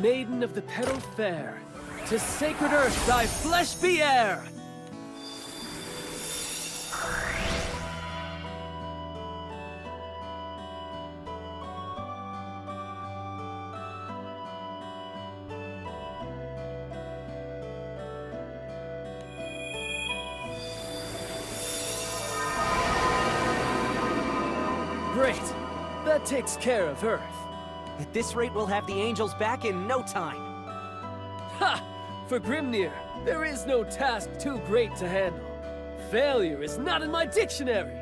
maiden of the petal fair, to sacred earth thy flesh be heir! Great! That takes care of Earth. At this rate, we'll have the angels back in no time. Ha! For Grimnir, there is no task too great to handle. Failure is not in my dictionary!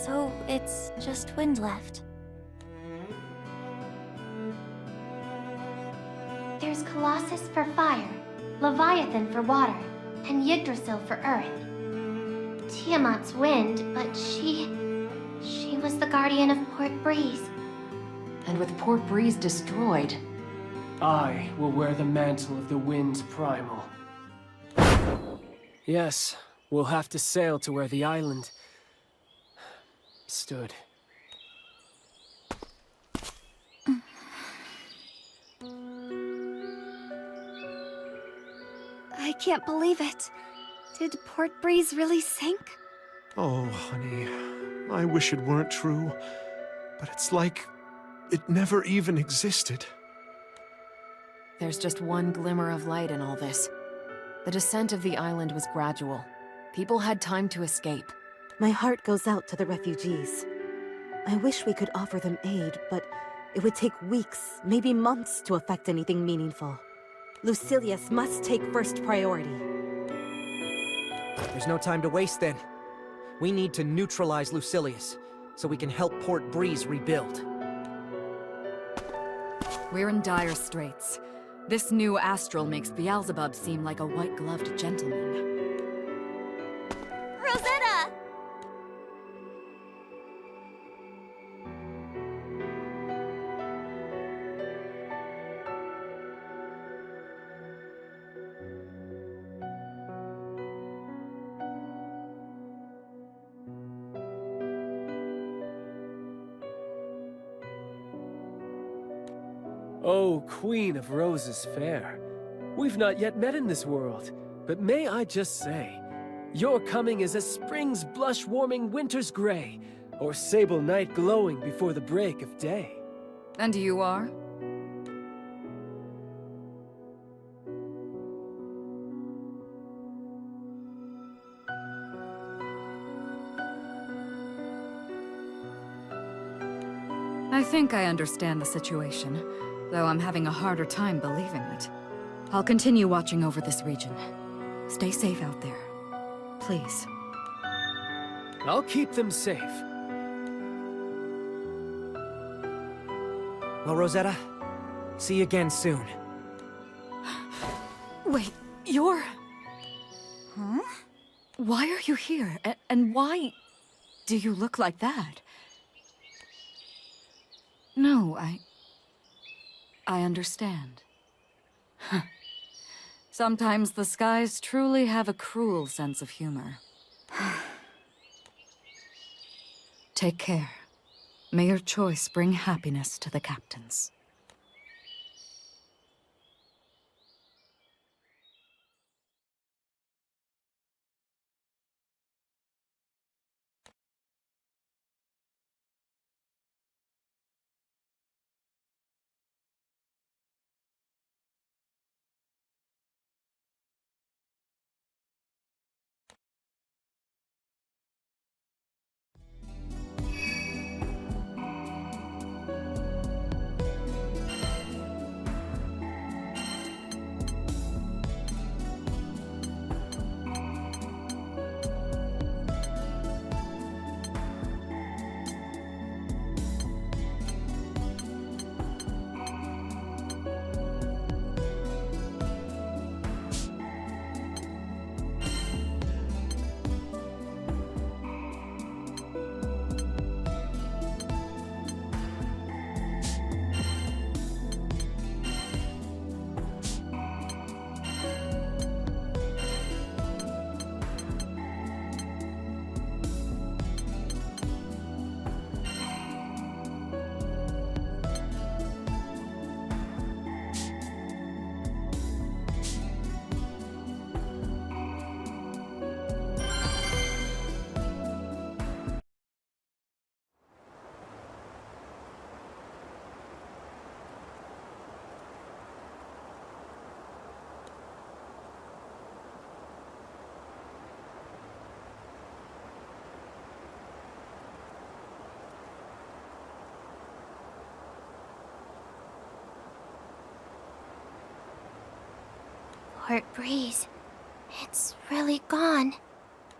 So it's just wind left. There's Colossus for fire, Leviathan for water, and Yggdrasil for earth. Tiamat's wind, but she was the guardian of Port Breeze. And with Port Breeze destroyed, I will wear the mantle of the Wind's Primal. Yes, we'll have to sail to where the island stood. I can't believe it. Did Port Breeze really sink? Oh, honey, I wish it weren't true, but it's like it never even existed. there's just one glimmer of light in all this. The descent of the island was gradual. People had time to escape. My heart goes out to the refugees. I wish we could offer them aid, but it would take weeks, maybe months, to affect anything meaningful. Lucilius must take first priority. There's no time to waste then. We need to neutralize Lucilius, so we can help Port Breeze rebuild. We're in dire straits. This new astral makes Beelzebub seem like a white-gloved gentleman. Rosetta! Oh, Queen of Roses fair. We've not yet met in this world, but may I just say, your coming is as spring's blush-warming winter's gray, or sable night glowing before the break of day. And you are? I think I understand the situation, though I'm having a harder time believing it. I'll continue watching over this region. Stay safe out there. Please. I'll keep them safe. Well, Rosetta, see you again soon. Wait, you're... Huh? Why are you here? And why do you look like that? No, I understand. Sometimes the skies truly have a cruel sense of humor. Take care. May your choice bring happiness to the captains. Port Breeze. It's really gone.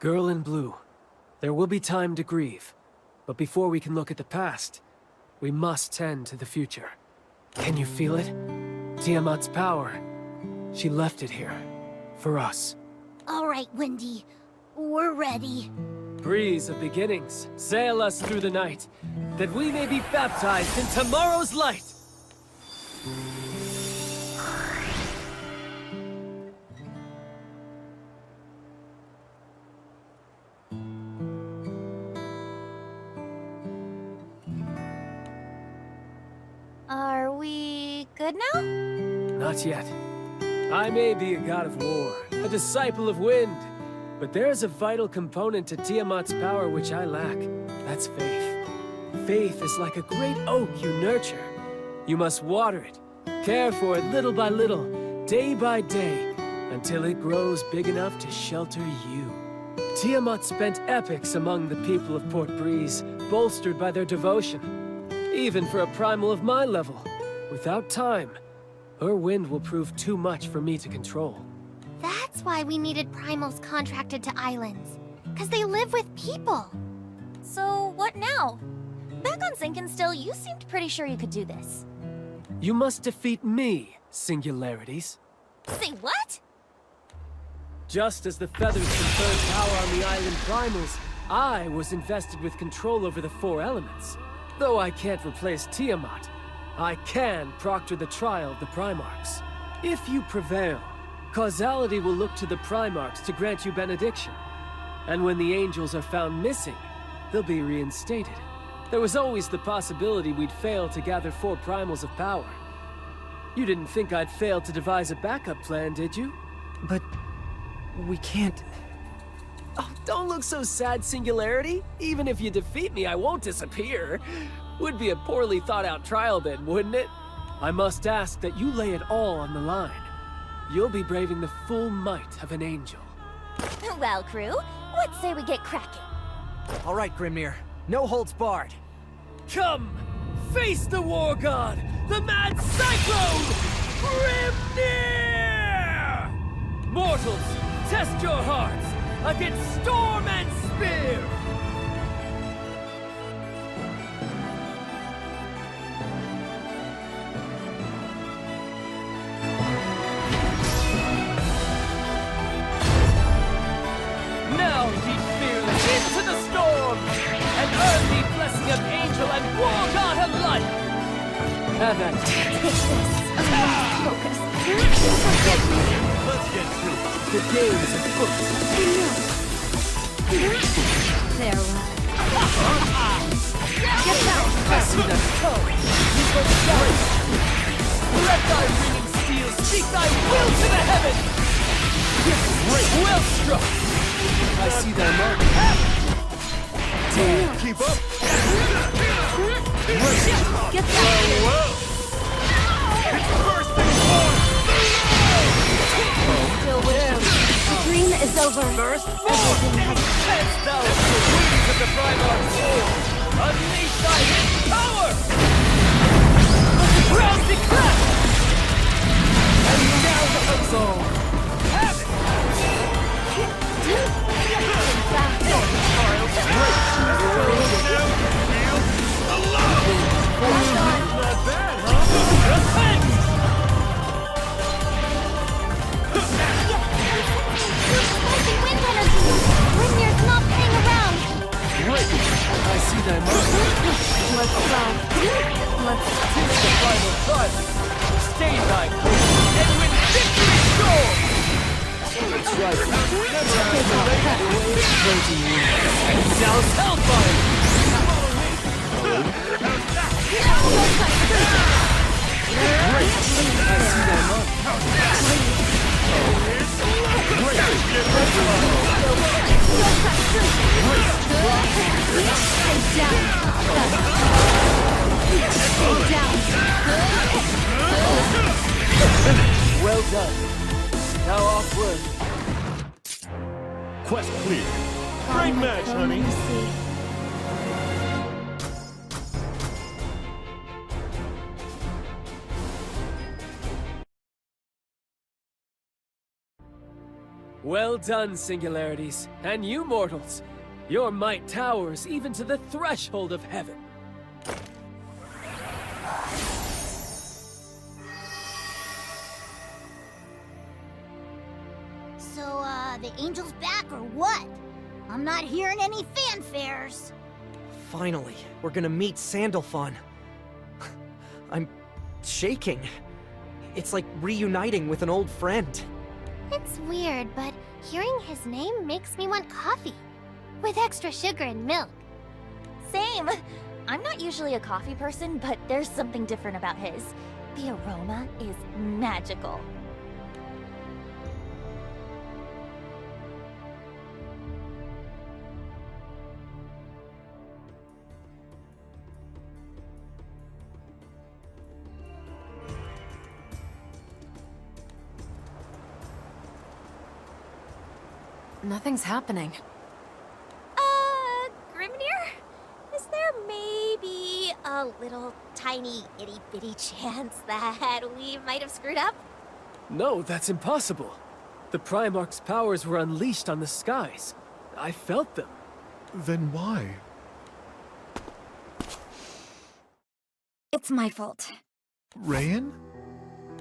Girl in blue, there will be time to grieve. But before we can look at the past, we must tend to the future. Can you feel it? Tiamat's power. She left it here. For us. All right, Wendy. We're ready. Breeze of beginnings, sail us through the night, that we may be baptized in tomorrow's light! Are we good now? Not yet. I may be a god of war, a disciple of wind, but there's a vital component to Tiamat's power which I lack. That's faith. Faith is like a great oak you nurture. You must water it, care for it little by little, day by day, until it grows big enough to shelter you. Tiamat spent epochs among the people of Port Breeze, bolstered by their devotion. Even for a primal of my level, without time, her wind will prove too much for me to control. That's why we needed primals contracted to islands. 'Cause they live with people. So, what now? Back on Sinkin still, you seemed pretty sure you could do this. You must defeat me, singularities. Say what? Just as the feathers conferred power on the island primals, I was invested with control over the 4 elements. Though I can't replace Tiamat, I can proctor the trial of the Primarchs. If you prevail, causality will look to the Primarchs to grant you benediction. And when the angels are found missing, they'll be reinstated. There was always the possibility we'd fail to gather 4 primals of power. You didn't think I'd fail to devise a backup plan, did you? But we can't... Oh, don't look so sad, Singularity. Even if you defeat me, I won't disappear. Would be a poorly thought out trial then, wouldn't it? I must ask that you lay it all on the line. You'll be braving the full might of an angel. Well, crew, what say we get cracking? All right, Grimnir. No holds barred. Come! Face the war god! The mad cyclone! Grimnir! Mortals, test your hearts against storm and spear! Now, ye fearless, into the storm! And earn the blessing of angel and war god alike! Have at it. Focus. Let's get to it. The game's afoot. There, Get down! I see that toe! You go straight! Let thy ringing steel speak thy will to the heavens! Well struck! I see thy mark. Damn! Keep up! Get down! Still with him. The dream is over. First forward! Sense thou the wings of the Primarch soul! Unleash thy hidden power! Let the ground be clapped! And now the absolve! Have it! Not bad, huh? Repent! Spicy wind energy! Grimnir's not playing around! Great! I see thy mark. Let's Tis the final trial. Stay thy course and win victory sure! That's right. Never have the way of closing you. Douse hellfire! Great! I see thy mark. Well done. Now offward. Quest clear. Great match, honey. Well done, Singularities, and you mortals. Your might towers even to the threshold of heaven. So, the angel's back or what? I'm not hearing any fanfares. Finally, we're gonna meet Sandalphon. I'm shaking. It's like reuniting with an old friend. It's weird, but hearing his name makes me want coffee. With extra sugar and milk. Same. I'm not usually a coffee person, but there's something different about his. The aroma is magical. Nothing's happening. Grimnir? Is there maybe a little tiny itty-bitty chance that we might have screwed up? No, that's impossible. The Primarch's powers were unleashed on the skies. I felt them. Then why? It's my fault. Rayan?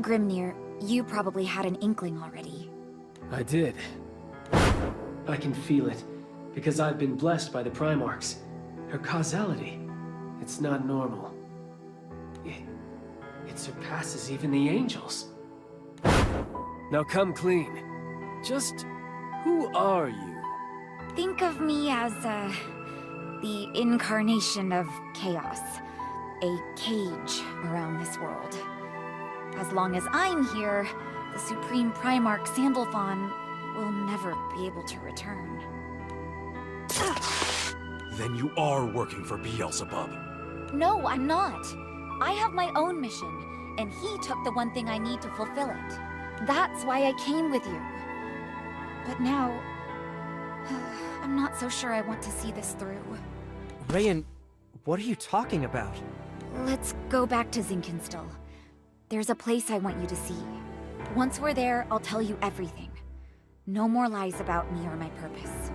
Grimnir, you probably had an inkling already. I did. I can feel it, because I've been blessed by the Primarchs. Her causality, it's not normal. It surpasses even the angels. Now come clean. Just who are you? Think of me as, the incarnation of chaos. A cage around this world. As long as I'm here, the Supreme Primarch Sandalphon will never be able to return. Then you are working for Beelzebub. No, I'm not. I have my own mission, and he took the one thing I need to fulfill it. That's why I came with you. But now, I'm not so sure I want to see this through. Rayan, what are you talking about? Let's go back to Zinkenstill. There's a place I want you to see. Once we're there, I'll tell you everything. No more lies about me or my purpose.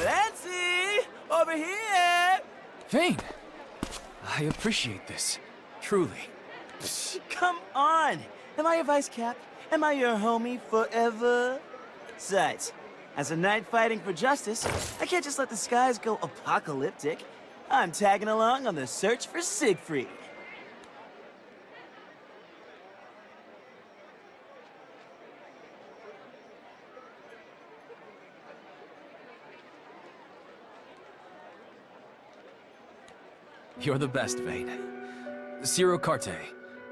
Lancy! Over here! Vayne! I appreciate this. Truly. Psh, come on! Am I your vice cap? Am I your homie forever? Besides, as a knight fighting for justice, I can't just let the skies go apocalyptic. I'm tagging along on the search for Siegfried. You're the best, Vayne. Zero Carte,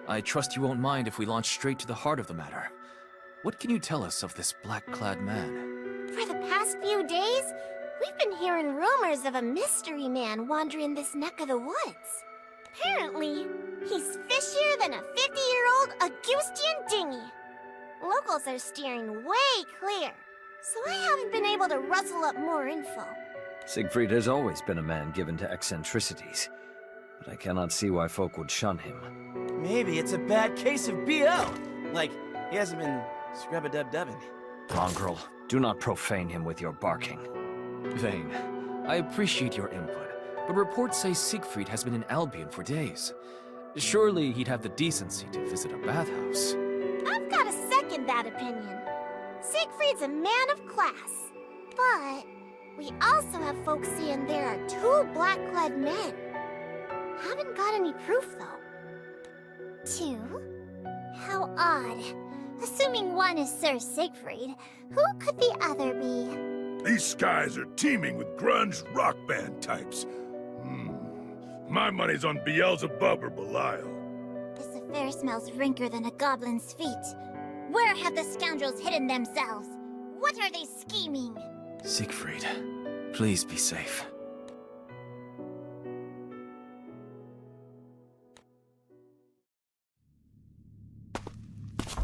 I trust you won't mind if we launch straight to the heart of the matter. What can you tell us of this black-clad man? For the past few days, we've been hearing rumors of a mystery man wandering this neck of the woods. Apparently, he's fishier than a 50-year-old Augustian dinghy. Locals are steering way clear, so I haven't been able to rustle up more info. Siegfried has always been a man given to eccentricities, but I cannot see why folk would shun him. Maybe it's a bad case of BO. Like, he hasn't been scrub-a-dub-dubbing. Mongrel, Do not profane him with your barking. Vayne, I appreciate your input, but reports say Siegfried has been in Albion for days. Surely he'd have the decency to visit a bathhouse. I've got to second that opinion. Siegfried's a man of class. But we also have folks saying there are 2 black-clad men. Haven't got any proof, though. 2? How odd. Assuming one is Sir Siegfried, who could the other be? These skies are teeming with grunge rock band types. My money's on Beelzebub or Belial. This affair smells rinker than a goblin's feet. Where have the scoundrels hidden themselves? What are they scheming? Siegfried, please be safe.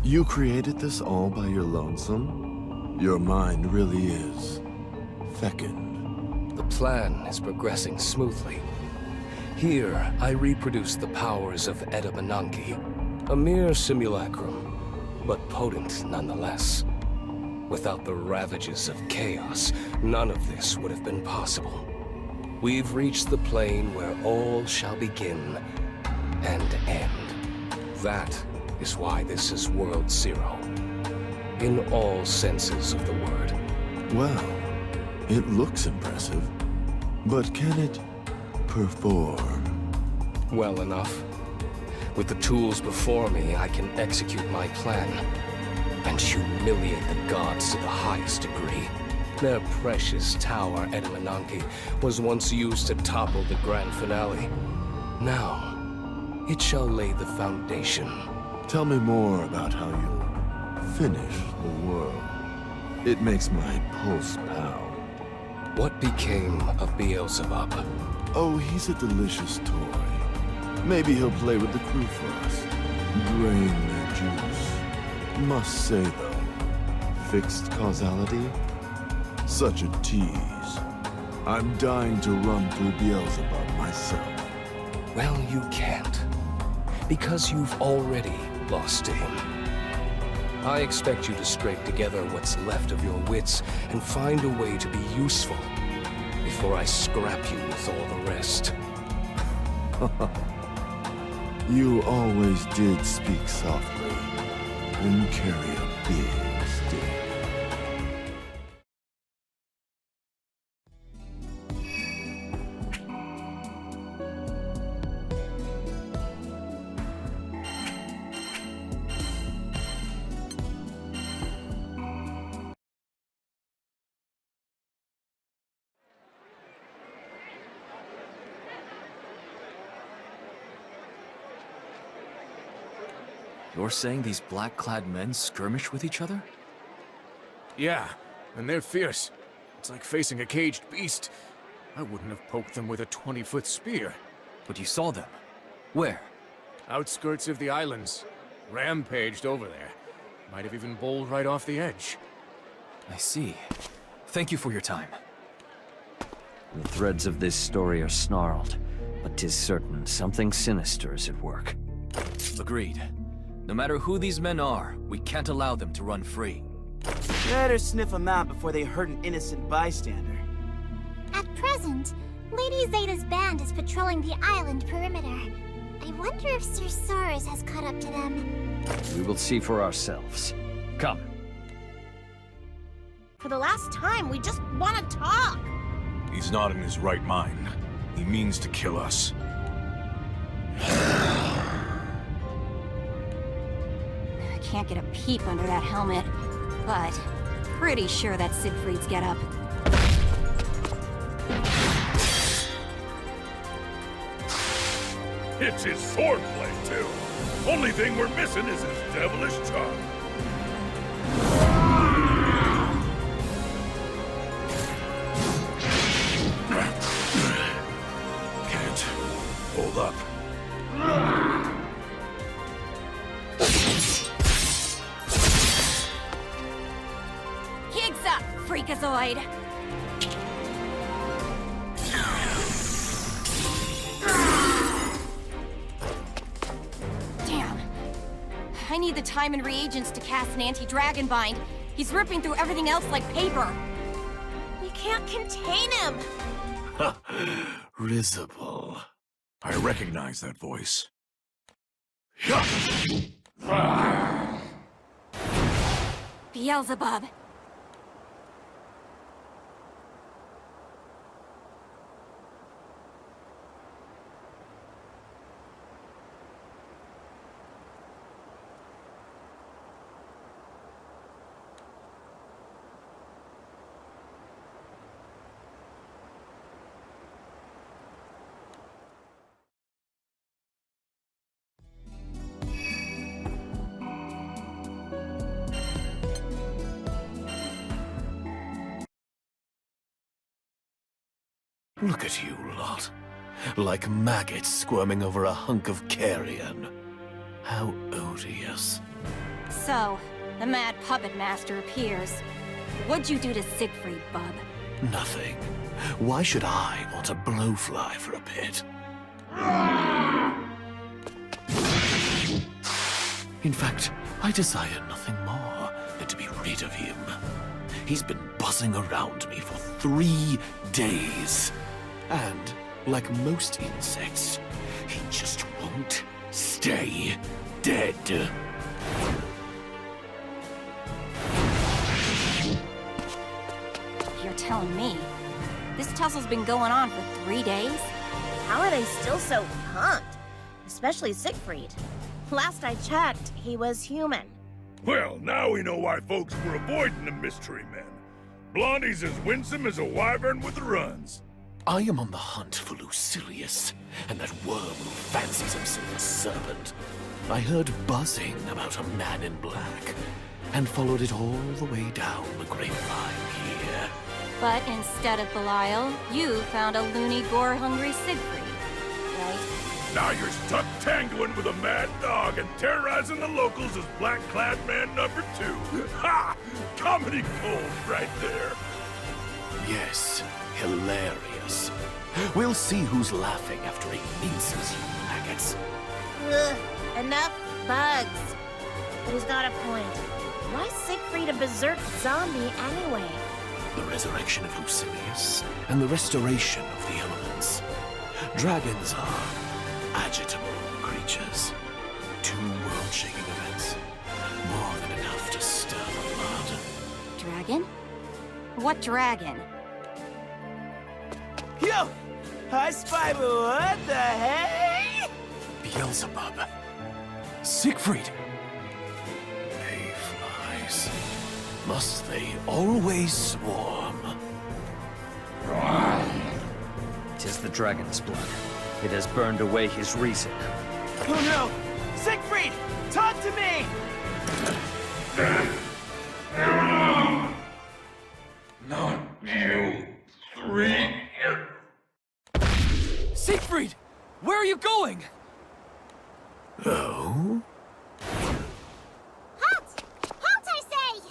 You created this all by your lonesome? Your mind really is fecund. The plan is progressing smoothly. Here, I reproduce the powers of Ore.Wa.Gundam, a mere simulacrum, but potent nonetheless. Without the ravages of chaos, none of this would have been possible. We've reached the plane where all shall begin and end. That is why this is World Zero, in all senses of the word. Well, it looks impressive, but can it perform? Well enough. With the tools before me, I can execute my plan and humiliate the gods to the highest degree. Their precious tower, Ore.Wa.Gundam, was once used to topple the grand finale. Now, it shall lay the foundation. Tell me more about how you'll finish the world. It makes my pulse pound. What became of Beelzebub? Oh, he's a delicious toy. Maybe he'll play with the crew for us. Drain their juice. Must say though, fixed causality? Such a tease. I'm dying to run through Beelzebub myself. Well, you can't. Because you've already lost to him. I expect you to scrape together what's left of your wits and find a way to be useful before I scrap you with all the rest. You always did speak softly and carry a big stick. You're saying these black-clad men skirmish with each other? Yeah, and they're fierce. It's like facing a caged beast. I wouldn't have poked them with a 20-foot spear. But you saw them. Where? Outskirts of the islands. Rampaged over there. Might have even bowled right off the edge. I see. Thank you for your time. The threads of this story are snarled, but 'tis certain something sinister is at work. Agreed. No matter who these men are, we can't allow them to run free. Better sniff them out before they hurt an innocent bystander. At present, Lady Zeta's band is patrolling the island perimeter. I wonder if Sir Soares has caught up to them. We will see for ourselves. Come. For the last time, we just want to talk. He's not in his right mind. He means to kill us. I can't get a peep under that helmet, but pretty sure that's Siegfried's getup. It's his swordplay, too. Only thing we're missing is his devilish tongue. Can't. Hold up. Gigs up, freakazoid! Damn. I need the time and reagents to cast an anti-dragon bind. He's ripping through everything else like paper. We can't contain him! Risible. I recognize that voice. Beelzebub. Look at you lot. Like maggots squirming over a hunk of carrion. How odious. So, the mad puppet master appears. What'd you do to Siegfried, bub? Nothing. Why should I want a blowfly for a pet? In fact, I desire nothing more than to be rid of him. He's been buzzing around me for 3 days. And, like most insects, he just won't stay dead. You're telling me? This tussle's been going on for 3 days? How are they still so pumped? Especially Siegfried. Last I checked, he was human. Well, now we know why folks were avoiding the mystery men. Blondie's as winsome as a wyvern with the runs. I am on the hunt for Lucilius, and that worm who fancies himself a serpent. I heard buzzing about a man in black, and followed it all the way down the grapevine here. But instead of Belial, you found a loony, gore-hungry Siegfried, right? Now you're stuck tangling with a mad dog and terrorizing the locals as Black-Clad Man number 2. Ha! Comedy gold right there. Yes, hilarious. We'll see who's laughing after he minces you maggots. Ugh, enough bugs. But he's got a point. Why Siegfried a berserk zombie anyway? The resurrection of Lucilius, and the restoration of the elements. Dragons are agitable creatures. 2 world-shaking events. More than enough to stir the blood. Dragon? What dragon? Yo! I spy, but what the hey? Beelzebub. Siegfried. Mayflies. Must they always swarm? 'Tis the dragon's blood. It has burned away his reason. Oh no! Siegfried! Talk to me! Not you 3. Siegfried! Where are you going? Oh? Halt! Halt, I say!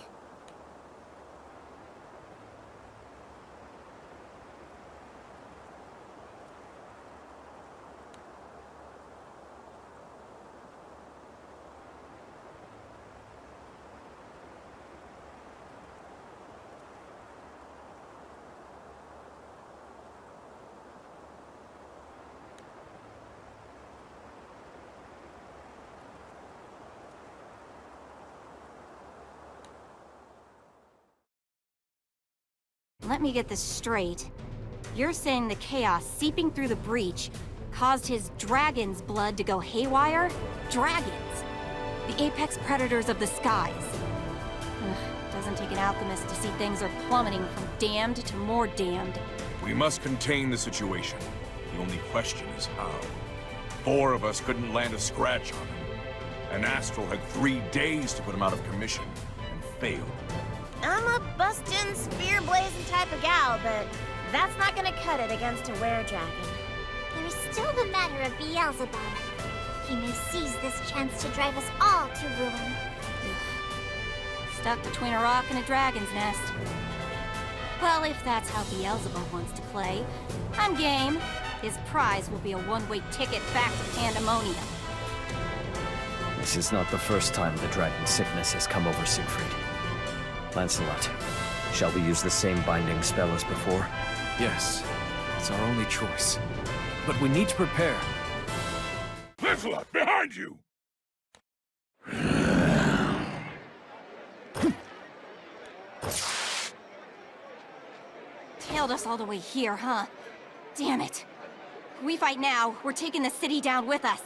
Let me get this straight. You're saying the chaos seeping through the breach caused his dragon's blood to go haywire? Dragons! The apex predators of the skies. Ugh, doesn't take an alchemist to see things are plummeting from damned to more damned. We must contain the situation. The only question is how. 4 of us couldn't land a scratch on him. And Astral had 3 days to put him out of commission, and failed. I'm a bustin', spear-blazing type of gal, but that's not gonna cut it against a were-dragon. There's still the matter of Beelzebub. He may seize this chance to drive us all to ruin. Stuck between a rock and a dragon's nest. Well, if that's how Beelzebub wants to play, I'm game. His prize will be a one-way ticket back to Pandemonium. This is not the first time the dragon sickness has come over Siegfried. Lancelot, shall we use the same binding spell as before? Yes, it's our only choice. But we need to prepare. Lancelot, behind you! Tailed us all the way here, huh? Damn it. If we fight now, we're taking the city down with us.